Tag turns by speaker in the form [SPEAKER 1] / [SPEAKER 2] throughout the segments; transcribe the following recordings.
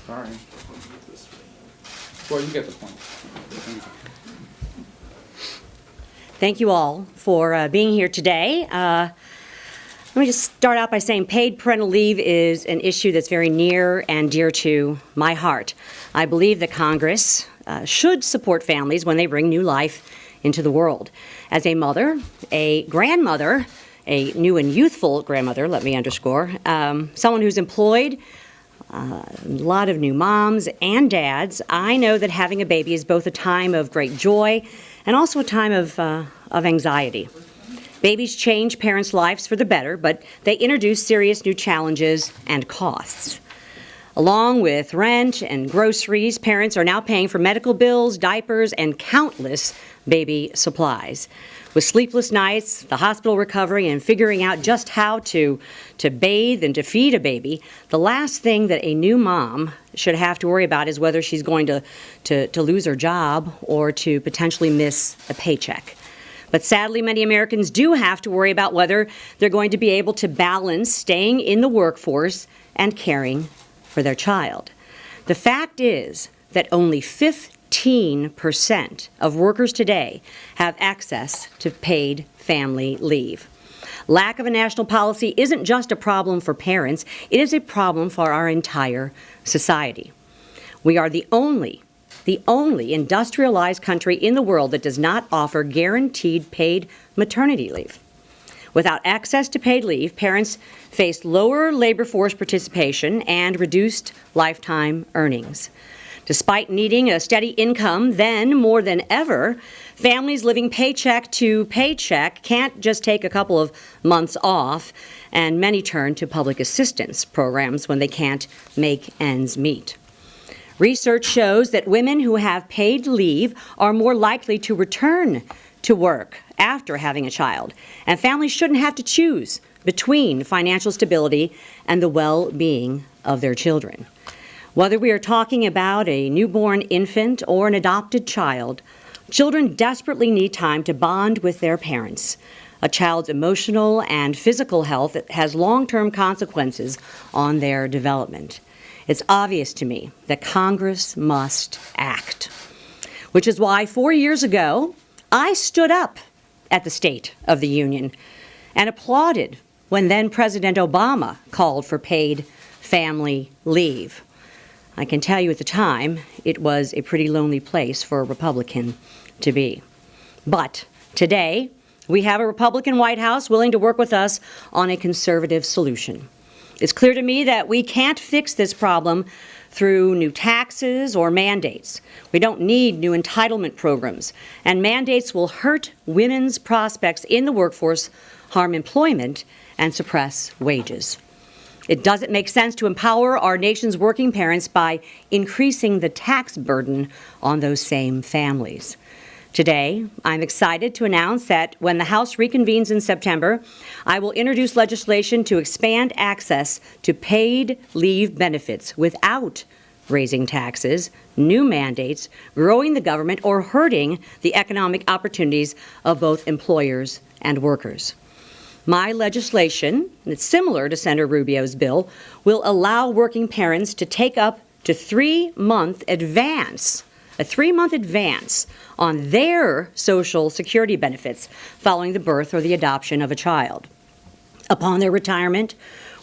[SPEAKER 1] Sorry. Well, you get the point.
[SPEAKER 2] Thank you all for being here today. Let me just start out by saying paid parental leave is an issue that's very near and dear to my heart. I believe that Congress should support families when they bring new life into the world. As a mother, a grandmother, a new and youthful grandmother, let me underscore, someone who's employed, a lot of new moms and dads, I know that having a baby is both a time of great joy and also a time of anxiety. Babies change parents' lives for the better, but they introduce serious new challenges and costs. Along with rent and groceries, parents are now paying for medical bills, diapers, and countless baby supplies. With sleepless nights, the hospital recovery, and figuring out just how to bathe and to feed a baby, the last thing that a new mom should have to worry about is whether she's going to lose her job or to potentially miss a paycheck. But sadly, many Americans do have to worry about whether they're going to be able to balance staying in the workforce and caring for their child. The fact is that only 15% of workers today have access to paid family leave. Lack of a national policy isn't just a problem for parents, it is a problem for our entire society. We are the only industrialized country in the world that does not offer guaranteed paid maternity leave. Without access to paid leave, parents face lower labor force participation and reduced lifetime earnings. Despite needing a steady income then more than ever, families living paycheck to paycheck can't just take a couple of months off, and many turn to public assistance programs when they can't make ends meet. Research shows that women who have paid leave are more likely to return to work after having a child, and families shouldn't have to choose between financial stability and the well-being of their children. Whether we are talking about a newborn infant or an adopted child, children desperately need time to bond with their parents. A child's emotional and physical health has long-term consequences on their development. It's obvious to me that Congress must act, which is why 4 years ago, I stood up at the State of the Union and applauded when then President Obama called for paid family leave. I can tell you at the time, it was a pretty lonely place for a Republican to be. But today, we have a Republican White House willing to work with us on a conservative solution. It's clear to me that we can't fix this problem through new taxes or mandates. We don't need new entitlement programs, and mandates will hurt women's prospects in the workforce, harm employment, and suppress wages. It doesn't make sense to empower our nation's working parents by increasing the tax burden on those same families. Today, I'm excited to announce that when the House reconvenes in September, I will introduce legislation to expand access to paid leave benefits without raising taxes, new mandates, growing the government, or hurting the economic opportunities of both employers and workers. My legislation, and it's similar to Senator Rubio's bill, will allow working parents to take up to a 3-month advance on their Social Security benefits following the birth or the adoption of a child. Upon their retirement,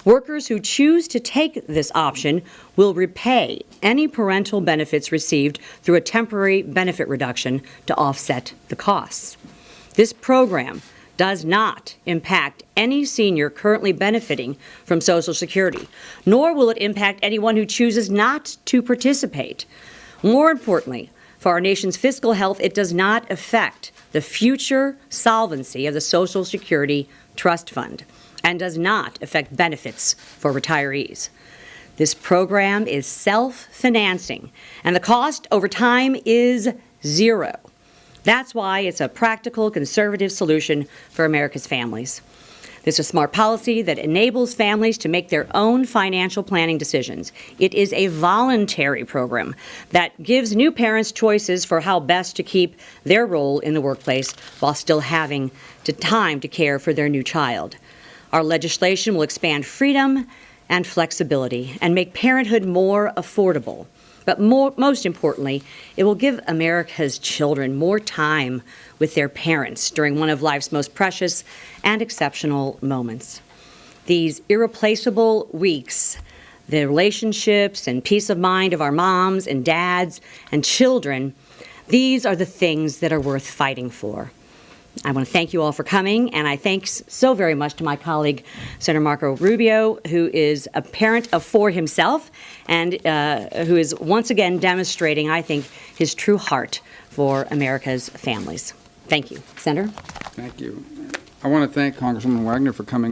[SPEAKER 2] workers who choose to take this option will repay any parental benefits received through a temporary benefit reduction to offset the costs. This program does not impact any senior currently benefiting from Social Security, nor will it impact anyone who chooses not to participate. More importantly, for our nation's fiscal health, it does not affect the future solvency of the Social Security Trust Fund and does not affect benefits for retirees. This program is self-financing, and the cost over time is zero. That's why it's a practical, conservative solution for America's families. This is a smart policy that enables families to make their own financial planning decisions. It is a voluntary program that gives new parents choices for how best to keep their role in the workplace while still having time to care for their new child. Our legislation will expand freedom and flexibility and make parenthood more affordable. But most importantly, it will give America's children more time with their parents during one of life's most precious and exceptional moments. These irreplaceable weeks, the relationships and peace of mind of our moms and dads and children, these are the things that are worth fighting for. I want to thank you all for coming, and I thanks so very much to my colleague, Senator Marco Rubio, who is a parent of 4 himself and who is once again demonstrating, I think, his true heart for America's families. Thank you. Senator?
[SPEAKER 1] Thank you. I want to thank Congresswoman Wagner for coming.